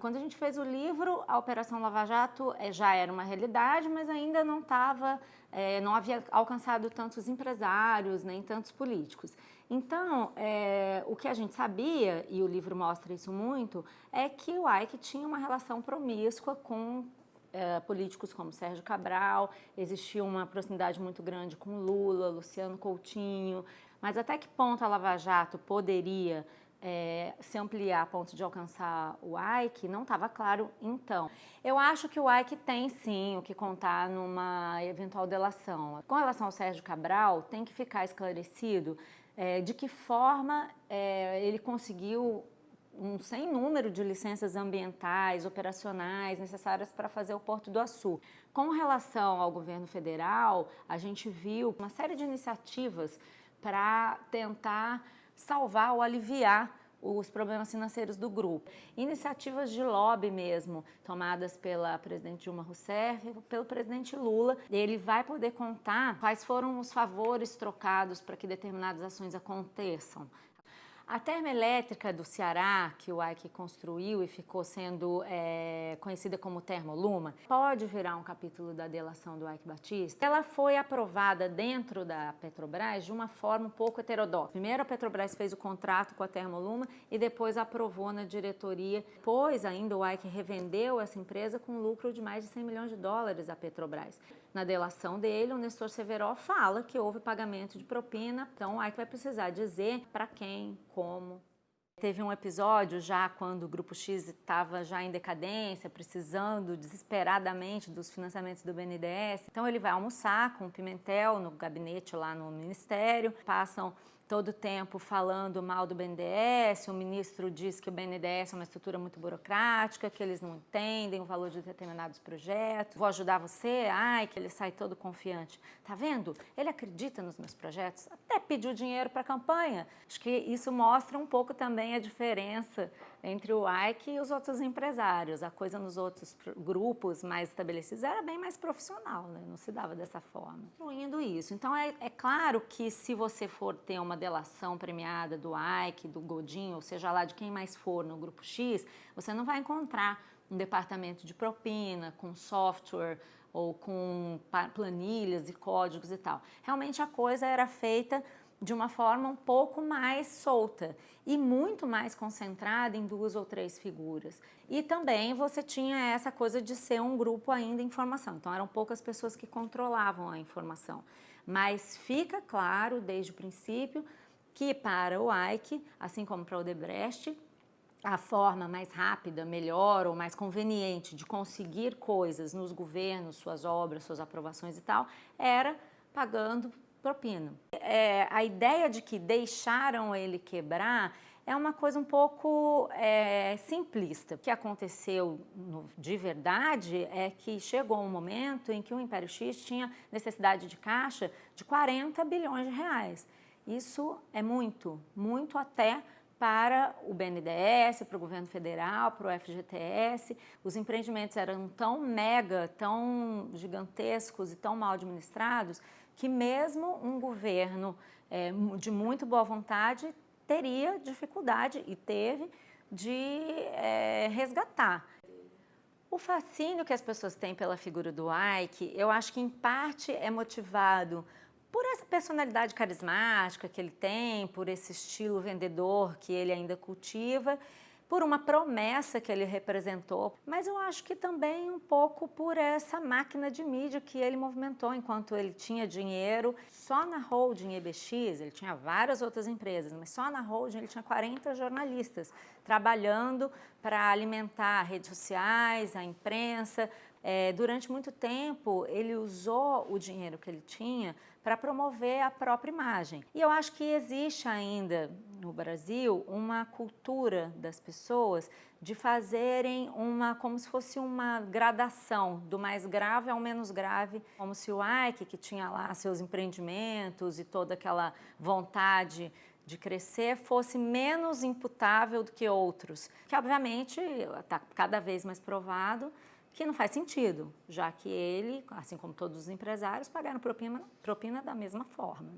Quando a gente fez o livro, a Operação Lava Jato já era uma realidade, mas ainda não não havia alcançado tantos empresários, nem tantos políticos. Então, o que a gente sabia, e o livro mostra isso muito, é que o Ike tinha uma relação promíscua com políticos como Sérgio Cabral, existia uma proximidade muito grande com Lula, Luciano Coutinho, mas até que ponto a Lava Jato poderia se ampliar a ponto de alcançar o Ike, não estava claro então. Eu acho que o Ike tem sim o que contar numa eventual delação. Com relação ao Sérgio Cabral, tem que ficar esclarecido de que forma ele conseguiu um sem número de licenças ambientais, operacionais necessárias para fazer o Porto do Açu. Com relação ao governo federal, a gente viu uma série de iniciativas para tentar salvar ou aliviar os problemas financeiros do grupo. Iniciativas de lobby mesmo, tomadas pela presidente Dilma Rousseff e pelo presidente Lula. Ele vai poder contar quais foram os favores trocados para que determinadas ações aconteçam. A termoelétrica do Ceará, que o Ike construiu e ficou sendo conhecida como Termoluma, pode virar um capítulo da delação do Ike Batista. Ela foi aprovada dentro da Petrobras de uma forma um pouco heterodoxa. Primeiro a Petrobras fez o contrato com a Termoluma e depois aprovou na diretoria. Depois ainda o Ike revendeu essa empresa com lucro de mais de 100 milhões de dólares à Petrobras. Na delação dele, o Nestor Severo fala que houve pagamento de propina, então o Ike vai precisar dizer para quem, como. Teve um episódio já quando o Grupo X estava já em decadência, precisando desesperadamente dos financiamentos do BNDES. Então ele vai almoçar com o Pimentel no gabinete lá no Ministério, passam todo o tempo falando mal do BNDES, o ministro diz que o BNDES é uma estrutura muito burocrática, que eles não entendem o valor de determinados projetos. Vou ajudar você, que ele sai todo confiante. Tá vendo? Ele acredita nos meus projetos, até pediu dinheiro para a campanha. Acho que isso mostra um pouco também a diferença entre o Ike e os outros empresários. A coisa nos outros grupos mais estabelecidos era bem mais profissional, né? Não se dava dessa forma. Incluindo isso. Então é claro que se você for ter uma delação premiada do Ike, do Godinho, ou seja lá de quem mais for no Grupo X, você não vai encontrar um departamento de propina com software ou com planilhas e códigos e tal. Realmente a coisa era feita de uma forma um pouco mais solta e muito mais concentrada em 2 ou 3 figuras. E também você tinha essa coisa de ser um grupo ainda em formação, então eram poucas pessoas que controlavam a informação. Mas fica claro desde o princípio que para o Ike, assim como para o Odebrecht, a forma mais rápida, melhor ou mais conveniente de conseguir coisas nos governos, suas obras, suas aprovações e tal, era pagando propina. A ideia de que deixaram ele quebrar é uma coisa um pouco simplista. O que aconteceu de verdade é que chegou um momento em que o Império X tinha necessidade de caixa de 40 bilhões de reais. Isso é muito, muito até para o BNDES, para o governo federal, para o FGTS. Os empreendimentos eram tão mega, tão gigantescos e tão mal administrados que mesmo um governo de muito boa vontade teria dificuldade, e teve, de resgatar. O fascínio que as pessoas têm pela figura do Ike, eu acho que em parte é motivado por essa personalidade carismática que ele tem, por esse estilo vendedor que ele ainda cultiva, por uma promessa que ele representou, mas eu acho que também um pouco por essa máquina de mídia que ele movimentou enquanto ele tinha dinheiro. Só na holding EBX, ele tinha várias outras empresas, mas só na holding ele tinha 40 jornalistas trabalhando para alimentar redes sociais, a imprensa. Durante muito tempo, ele usou o dinheiro que ele tinha para promover a própria imagem. E eu acho que existe ainda no Brasil uma cultura das pessoas de fazerem como se fosse uma gradação do mais grave ao menos grave, como se o Ike, que tinha lá seus empreendimentos e toda aquela vontade de crescer, fosse menos imputável do que outros, que obviamente está cada vez mais provado que não faz sentido, já que ele, assim como todos os empresários, pagaram propina da mesma forma.